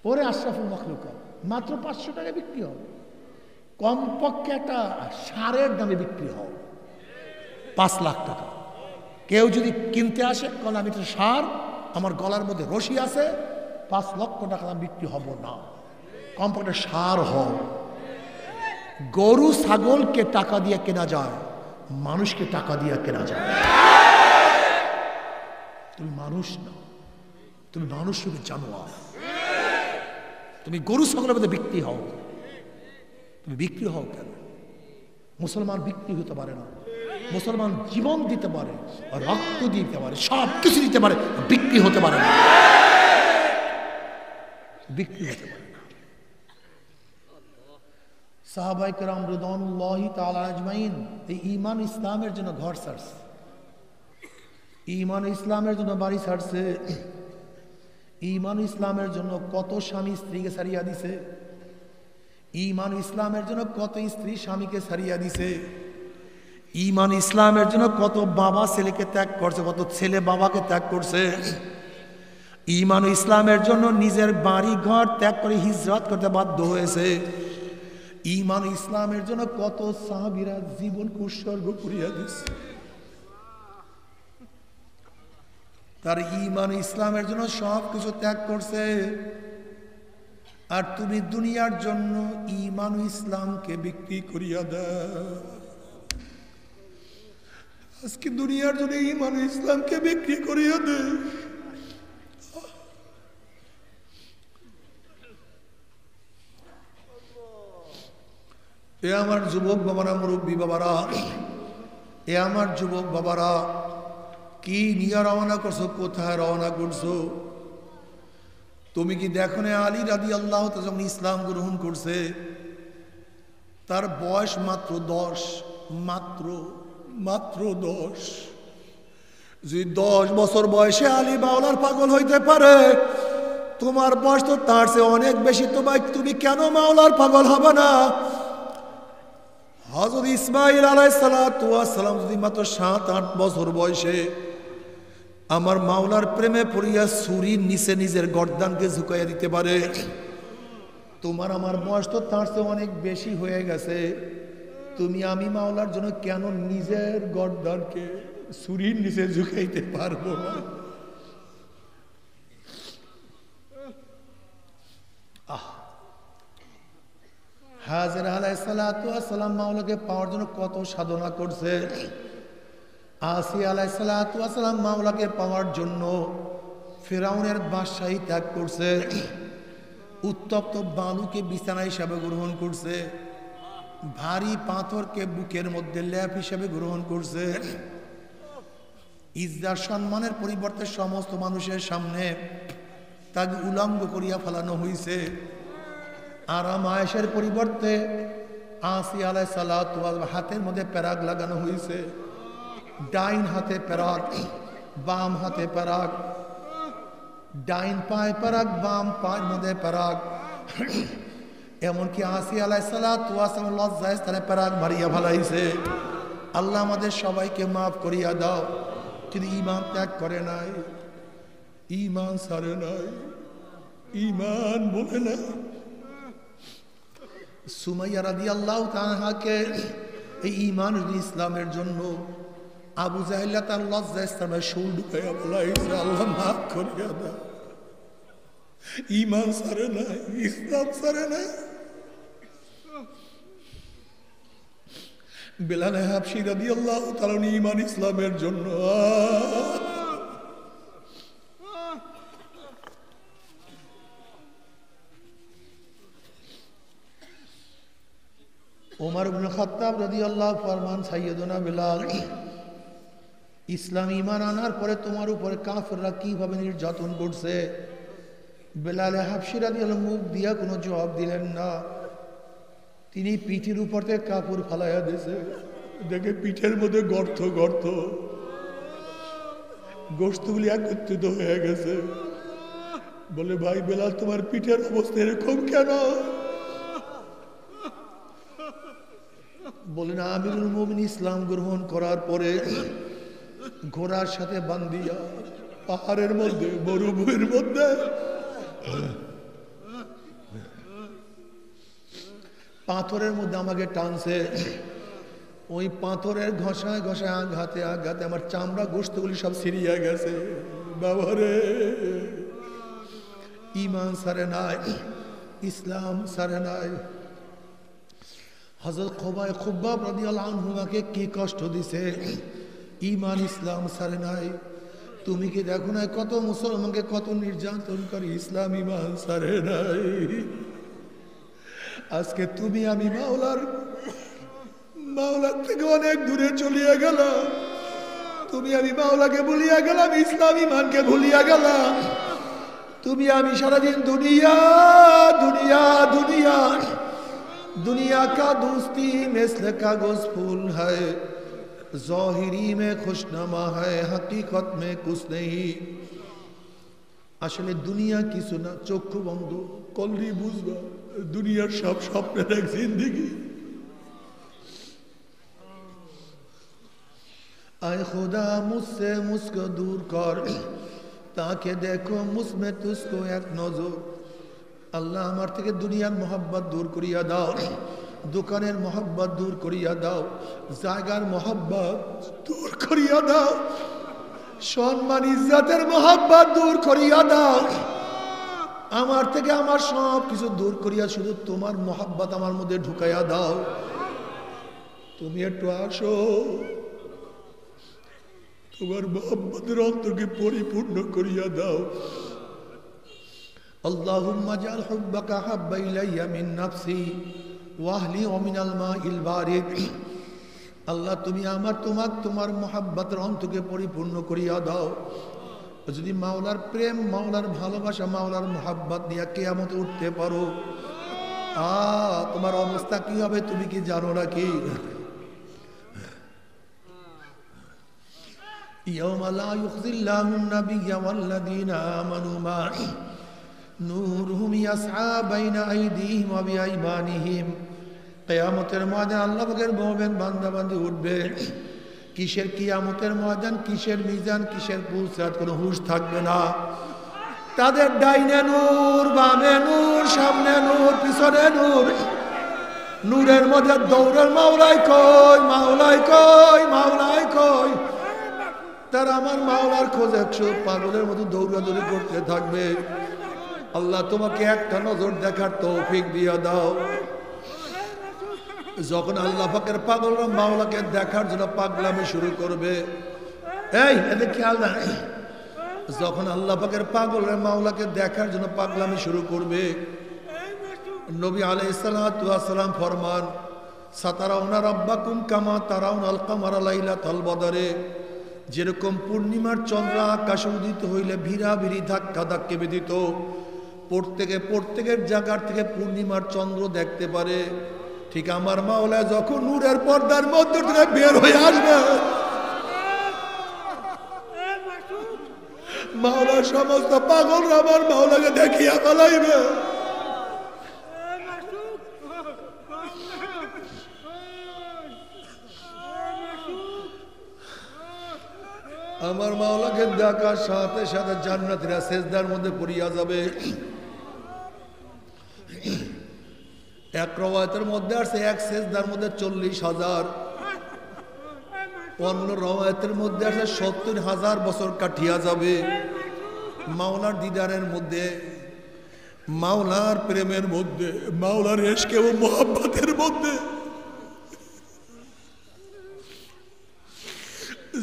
ওরে আশরাফুল মাখলুকাত মাত্র 500 টাকায় বিক্রি হবে। কমপক্ষে একটা ষাঁড়ের দামে বিক্রি হবে 5 লাখ টাকা। কেউ যদি কিনতে আসে, কারণ আমি তো ষাঁড়, আমার গলার মধ্যে রশি আছে, 5 লক্ষ টাকা দাম বিক্রি হব না। কমপক্ষে ষাঁড় হও। গরু ছাগলকে টাকা দিয়ে কেনা যায়, মানুষকে টাকা দিয়ে কেনা যায়। তুমি মানুষ না, তুমি মানুষ রূপে জানোয়ার। তুমি গরু ছাগলের মধ্যে বিক্রি হও। তুমি বিক্রি হও কেন? মুসলমান বিক্রি হতে পারে না। মুসলমান জীবন দিতে পারে, রক্ত দিতে পারে, সব কিছু দিতে পারে, বিক্রি হতে পারে না। বিক্রি হতে পারে না। সাহাবায়ে কেরাম রিদওয়ানুল্লাহি তাআলা আজমাইন এই ঈমান ইসলামের জন্য ঘর ছাড়ছে, ঈমান ইসলামের জন্য বাড়ি ছাড়ছে, ঈমান ইসলামের জন্য কত স্বামী স্ত্রীকে ছাড়িয়া দিছে, ঈমান ইসলামের জন্য কত স্ত্রী স্বামীকে ছাড়িয়া দিছে, ঈমান ইসলামের জন্য কত বাবা ছেলেকে ত্যাগ করছে, কত ছেলে বাবাকে ত্যাগ করছে। ঈমান ইসলামের জন্য নিজের বাড়ি ঘর ত্যাগ করে হিজরত করতে বাধ্য হয়েছে। ঈমান ইসলামের জন্য কত সাহাবীরা জীবনকে উৎসর্গ করিয়া দিছে। তার ঈমান ইসলামের জন্য সব কিছু ত্যাগ করছে। আর তুমি দুনিয়ার জন্য ঈমান ইসলামকে বিক্রি করিয়া দাও। আজকে দুনিয়ার জন্য ঈমান ইসলামকে বিক্রি করিয়া দে। এ আমার যুবক বাবারা, মুরব্বী বাবারা, এ আমার যুবক বাবারা, কি নিয়ে রওনা করছো? কোথায় রওনা করছো? তুমি কি দেখো না আলী রাদিয়াল্লাহু তাআলা যখন ইসলাম গ্রহণ করছে তার বয়স মাত্র 10, মাত্র 10। যদি 10 বছর বয়সে আলী মাওলার পাগল হইতে পারে, তোমার বয়স তো তার চেয়ে অনেক বেশি, তুমি কেন মাওলার পাগল হবে না? হযরত ইসমাঈল আলাইহিস সালাতু ওয়াস সালাম যদি মাত্র 7-8 বছর বয়সে আমার মাওলার প্রেমে পড়িয়া ছুরির নিচে নিজের গর্দানকে ঝুঁকাইয়া দিতে পারে, তোমার আমার বয়স তো তার চেয়ে অনেক বেশি হয়ে গেছে, তুমি আমি মাওলার জন্য কেন নিজের গর্দানকে ছুরির নিচে ঝুঁকাইতে পারবো না? হাজেরা আলাইহিস সালাতু ওয়াস সালাম মাওলাকে পাওয়ার জন্য কত সাধনা করছে। আসিয়া আলাইহিস সালাতু ওয়াস সালাম মাওলাকে পাওয়ার জন্য ফিরআউনের বাদশাহী ত্যাগ করছে, উত্তপ্ত বালুকে বিছানা হিসাবে গ্রহণ করছে, ভারী পাথরকে বুকের মধ্যে লেপ হিসাবে গ্রহণ করছে। ইজ্জত সম্মানের পরিবর্তে সমস্ত মানুষের সামনে তাকে উলঙ্গ করিয়া ফেলানো হয়েছে। আরাম আয়েশের পরিবর্তে আসিয়া আলাইহিস সালাতু ওয়াস হাতের মধ্যে প্যারাগ লাগানো হয়েছে। ডাইন হাতে প্যারাগ, বাম হাতে প্যারাগ, ডাইন পায়ে প্যারাগ, বাম পায়ের মধ্যে প্যারাগ। এমনকি আসিয়া আলাইহিস সালাতু ওয়াস লজ্জায় স্থানে প্যারাগ মারিয়া ফেলাইছে। আল্লাহ আমাদের সবাইকে মাফ করিয়া দাও। যদি ঈমান ত্যাগ করে নাই, ঈমান ছাড়ে নাই, ঈমান বলে না। সুমাইয়া রাদিয়াল্লাহু তাআলাকে এই ঈমান ইসলামের জন্য আবু জাহেল তার লজ্জায় স্থানে শুল ঢুকাইয়া বলাইছে, আল্লাহ মাফ করিয়া দাও। ঈমান ছাড়ে নাই, ইসলাম ছাড়ে নাই। বেলাল হাবশী রাদিয়াল্লাহু তাআলা ঈমান ইসলামের জন্য ওমর ইবনে খাত্তাব রাদিয়াল্লাহু ফরমান, সাইয়্যিদুনা বেলাল, ইসলাম ঈমান আনার পরে তোমার উপরে কাফেররা কিভাবে নির্যাতন করছে। বেলাল হাবশী রাদিয়াল্লাহু মুখ দিয়া কোনো জবাব দিলেন না। তিনি পিঠের উপর থেকে কাপড় ফালাইয়া দিয়েছে। দেখে পিঠের মধ্যে গর্ত গর্ত, গোশতগুলি একত্রিত হয়ে গেছে। বলে, ভাই বেলাল, তোমার পিঠের অবস্থা এরকম কেন? বলেন, আমিরুল মুমিনিন ইসলাম গ্রহণ করার পরে ঘোড়ার সাথে বান্ধিয়া পাহাড়ের মধ্যে, মরুভূমির মধ্যে পাথরের মধ্যে আমাকে টানছে। ওই পাথরের ঘষায় ঘষায় আঘাতে আঘাতে আমার চামড়া গোশতগুলি সব ছিঁড়িয়া গেছে। বাবারে, ঈমান ছাড়ে নাই, ইসলাম ছাড়ে নাই। হযরত খুব্বাব রাদিয়াল্লাহু আনহু আমাকে কি কষ্ট দিছে, ঈমান ইসলাম ছাড়ে নাই। তুমি কি দেখো না কত মুসলমানকে কত নির্যাতন করে, ইসলাম ঈমান ছাড়ে নাই। আজকে তুমি আমি মাওলার থেকে অনেক দূরে চলিয়া গেলাম। তুমি আমি মাওলাকে ভুলিয়া গেলাম, ইসলাম ঈমানকে ভুলিয়া গেলাম। তুমি আমি সারাদিন দুনিয়া দুনিয়া দুনিয়া दुनिया का दोस्ती मिस्ल कागज फूल है, ज़ाहिरी में खुशनमा है, हकीकत में कुछ नहीं। আসলে দুনিয়া কিছু না, চক্ষু বন্ধ করলেই বুঝবা দুনিয়ার সব স্বপ্নের এক জিন্দেগি। आए खुदा मुझसे मुझको दूर कर, ताकि देखो मुझमें तुझको एक नजर। আল্লাহ, আমার থেকে দুনিয়ার মোহাব্বত দূর করিয়া দাও, দোকানের মোহাব্বত দূর করিয়া দাও, জায়গার মোহাব্বত দূর করিয়া দাও, সম্মান ইজ্জতের মোহাব্বত দূর করিয়া দাও। আমার থেকে আমার সব কিছু দূর করিয়া শুধু তোমার মোহাব্বত আমার মধ্যে ঢুকাইয়া দাও। তুমি একটু আসো, তোমার মোহাব্বতের অন্তরকে পরিপূর্ণ করিয়া দাও। আল্লাহুম্মা জাল হুব্বাকা হাব্বা ইলাইয়া মিন নাফসি ওয়া আহলি ওয়া মিনাল মাইল বারিদ। আল্লাহ, তুমি আমার তোমার মোহাব্বতের অন্তরকে পরিপূর্ণ করিয়া দাও। যদি মাওলার প্রেম, মাওলার ভালোবাসা, মাওলার মোহাব্বত নিয়ে কিয়ামতে উঠতে পারো, তোমার অবস্থা কি হবে তুমি কি জানো নাকি? ইয়াউমা লা ইউখিজিল্লাহুন নাবিয়্যা ওয়াল্লাযীনা আমানু মা'আহু নূরুহুম ইয়াসআ বাইনা আইদিহিম ওয়া বিআইমানিহিম। কিয়ামতের ময়দানে আল্লাহ পাকের মুমিন বান্দা বান্দি উঠবে। কিসের কিয়ামতের ময়দান, কিসের মিজান, কিসের পুলসাত, কোনো হুঁশ থাকবে না। তাদের ডাইনে নূর, বামে নূর, সামনে নূর, পিছনে নূর। নূরের মধ্যে দৌড়ের মাওলাই কই, মাওলাই কই, মাওলাই কই। তারা আমার মাওলার খোঁজ 100 পাগলের মতো দৌড়াদৌড়ি করতে থাকবে। আল্লাহ, তোমাকে একটা নজর দেখার তৌফিক দিয়ে দাও। যখন আল্লাহ পাকের পাগলরা মাওলাকে দেখার জন্য পাগলামি শুরু করবে, এই এদের খেয়াল না, যখন আল্লাহ পাকের পাগলরা মাওলাকে দেখার জন্য পাগলামি শুরু করবে, নবী আলাইহিস সালাতু ওয়াস সালাম ফরমান, সাতারাউনা রাব্বাকুম কামা তারাউনাল কামারা লাইলাতাল বদরে। যেরকম পূর্ণিমার চন্দ্র আকাশে উদিত হইলে ভিড়াভিড়ি ধাক্কা ধাক্কি বিদিত, প্রত্যেকের জায়গার থেকে পূর্ণিমার চন্দ্র দেখতে পারে, ঠিক আমার মাওলা যখন নূরের পর্দার মধ্যে থেকে বের হয়ে আসবে, মাওলা সমস্ত পাগলরা আমার মাওলাকে দেখিয়া পালাইবে। আমার মাওলাকে দেখার সাথে সাথে জান্নাতীরা সেজদার মধ্যে পড়িয়া যাবে। এক রওয়ায়াতের মধ্যে আছে এক সেজদার মধ্যে 40,000, অন্য রওয়ায়াতের মধ্যে আছে 70,000 বছর কাটিয়া যাবে। মাওলার দিদারের মধ্যে, মাওলার প্রেমের মধ্যে, মাওলার ইশকে ও মোহাব্বতের মধ্যে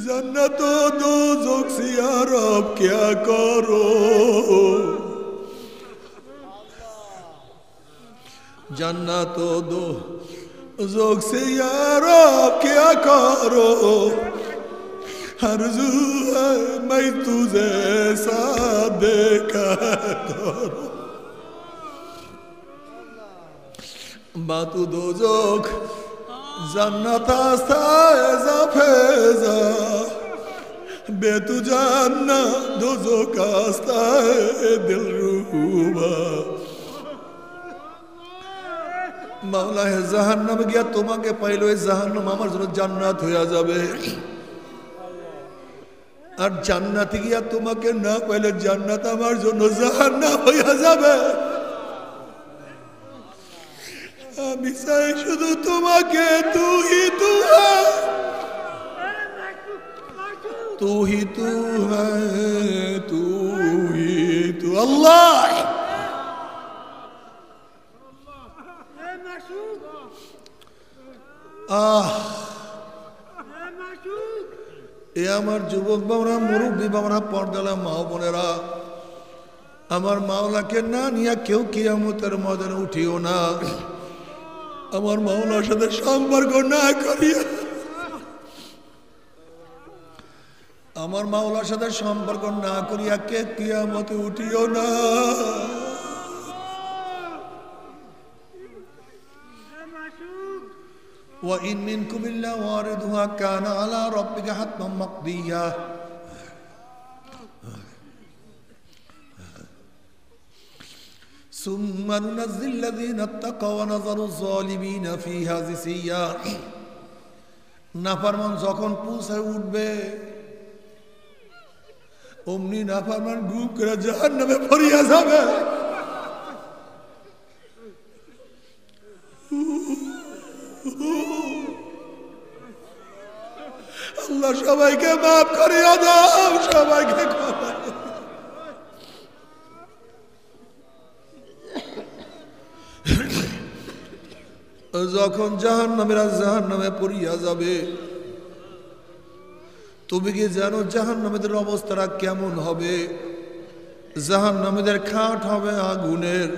जन्नत दोज़ख से या रब क्या करो, जन्नत दोज़ख से या रब क्या करो, आरज़ू है मैं तुझे साथ देखा करो, बातू दोज़ख जन्नत आस्ता फेजा बेतु जान्ना दोज़ख आस्ता दिल रूबा। माওলা হে জাহান্নামে গিয়া তোমাকে পাইলো, এই জাহান্নাম আমার জন্য জান্নাত হইয়া যাবে। আর জান্নাতে গিয়া তোমাকে না পাইলে জান্নাত আমার জন্য জাহান্নাম হইয়া যাবে। আমি চাই শুধু তোমাকে, তু হি তু হ্যায়, তু হি তু হ্যায়, তু হি তু আল্লাহ। এ আমার যুবক বাবরা, মুরব্বী বাবরা, পর্দালা মা বোনেরা, আমার মাওলাকে না নিয়ে কেউ কিয়ামতের ময়দানে উঠিও না। আমার মাওলার সাথে সম্পর্ক না করিয়া, আমার মাওলার সাথে সম্পর্ক না করিয়া কে কিয়ামতে উঠিও না। ওয়া ইন মিনকুম ইল্লা ওয়ারিদুহা কানা আলা রাব্বিকা হাতমান মাকদিয়া। ثم ننزل الذين اتقوا ونذر الظالمين فيها جثيا। নাফরমান যখন পৌঁছায় উঠবে, অমনি নাফরমান গুম করে জাহান্নামে পড়িয়া যাবে। আল্লাহ সবাইকে মাফ করিয়া দাও, সবাইকে ক্ষমা। যখন জাহান্নামীরা জাহান্নামে পড়িয়া যাবে, তুমি কি জানো জাহান্নামীদের অবস্থাটা কেমন হবে? জাহান্নামীদের খাট হবে আগুনের,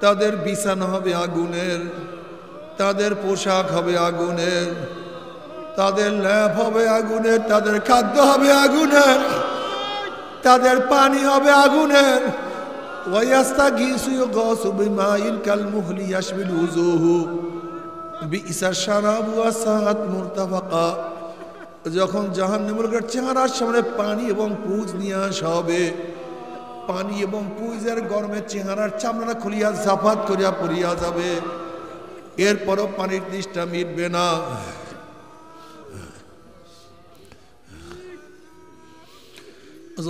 তাদের বিছানা হবে আগুনের, তাদের পোশাক হবে আগুনের, তাদের ল্যাপ হবে আগুনের, তাদের খাদ্য হবে আগুনের, তাদের পানি হবে আগুনের। ويستغيث يغاث بماء كالمهل يشوي الوجوه بئس الشراب وساءت مرتفقا। যখন জাহান্নামের চেহারার সামনে পানি এবং পুজ নিয়ে আসা হবে, পানি এবং পুজের গরমে চেহারার চামড়া খুলিয়া জাফাত করিয়া পড়িয়া যাবে, এরপরও পানির তৃষ্ণা মিটবে না।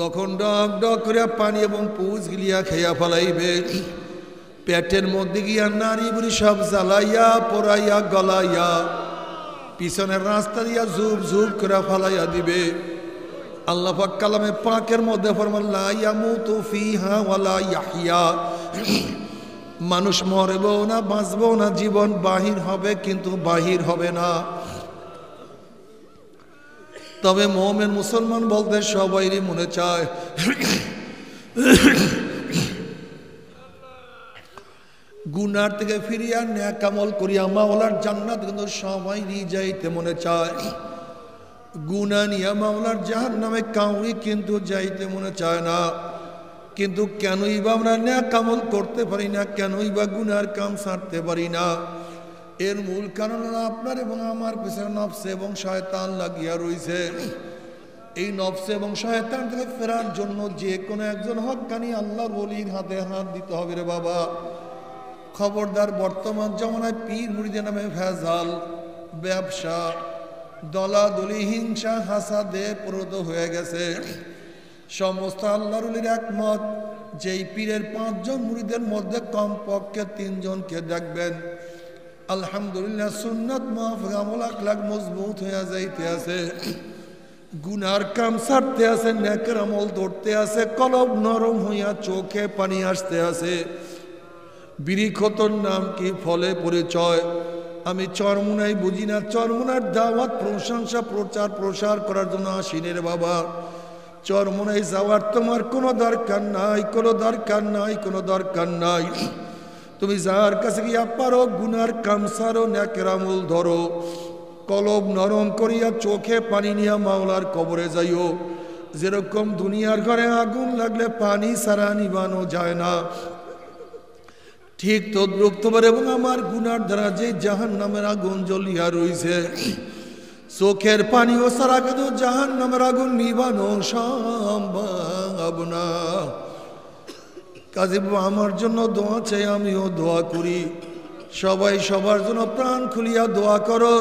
যখন ডক ডক করিয়া পানি এবং পুজ গিলিয়া খেয়া ফেলাইবে, পেটের মধ্যে গিয়া নারী বুড়ি সব জ্বালাইয়া পোড়াইয়া গলাইয়া পিছনের রাস্তা দিয়া ঝুপ ঝুপ করে ফেলাইয়া দিবে। আল্লাহ পাক কালামে পাকের মধ্যে ফরমান লা ইয়ামুতু ফিহা ওয়ালা ইয়াহইয়া। মানুষ মরবেও না, বাঁচবেও না, জীবন বাহির হবে কিন্তু বাহির হবে না। তবে মুমিন মুসলমান বলতে সবাইরই মনে চায় গুনার থেকে ফিরিয়া নেক আমল করিয়া মাওলার জান্নাত, কিন্তু সবাইরই যাইতে মনে চায়। গুনাহ নিয়া মাওলার জাহান্নামে কাউরি কিন্তু যাইতে মনে চায় না। কিন্তু কেনই বা আমরা নেক আমল করতে পারি না, কেনই বা গুনার কাম ছাড়তে পারি না? এর মূল কারণ হলো আপনার এবং আমার পিছনে নফস এবং শয়তান লাগিয়া রয়েছে। এই নফস এবং শয়তান থেকে ফেরার জন্য যে কোনো একজন হক্কানি আল্লাহর ওলির হাতে হাত দিতে হবে রে বাবা। খবরদার, বর্তমান জমানায় পীর মুরিদের নামে ভেজাল, ব্যবসা, দলাদলি, হিংসা, হাসাদে প্রত হয়ে গেছে। সমস্ত আল্লাহর ওলির একমত, যেই পীরের 5 জন মুরিদের মধ্যে কমপক্ষে 3 জনকে দেখবেন আলহামদুলিল্লাহ সুন্নাত মাহফিক আমল আখলাক মজবুত হয়ে যাইতে আছে, গুনার কাম ছাড়তে আছে, নেকের আমল ধরতে আছে, কলব নরম হইয়া চোখে পানি আসতে আছে। বিরিখতর নাম কি, ফলে পরিচয়। আমি চরমুনাই বুঝি না, চরমুনার দাওয়াত প্রশংসা প্রচার প্রসার করার জন্য আসিনি রে বাবা। চরমুনাই যাওয়ার তোমার কোনো দরকার নাই, কোনো দরকার নাই, কোনো দরকার নাই। তুমি যার কাছে গিয়া পারো গুনার কাম ছাড়ো, নেকের আমল ধরো, কলব নরম করিয়া চোখে পানি নিয়া মাওলার কবরে যাইও। যেরকম দুনিয়ার ঘরে আগুন লাগলে পানি ছাড়া নিবানো যায় না, ঠিক তদ্রুপ তোমার এবং আমার গুনার দ্বারা যে জাহান্নামের আগুন জ্বলিয়া রইছে, চোখের পানিও ছাড়া কিন্তু জাহান্নামের আগুন নিবানো সম্ভব না। কাজে আমার জন্য দোয়া চাই, আমিও দোয়া করি। সবাই সবার জন্য প্রাণ খুলিয়া দোয়া করো,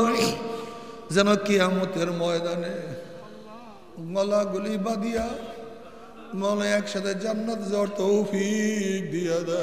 যেন কিয়ামতের ময়দানে গলাগুলি বাঁধিয়া মনে একসাথে জান্নাত যাওয়ার তৌফিক দিয়া দেয়।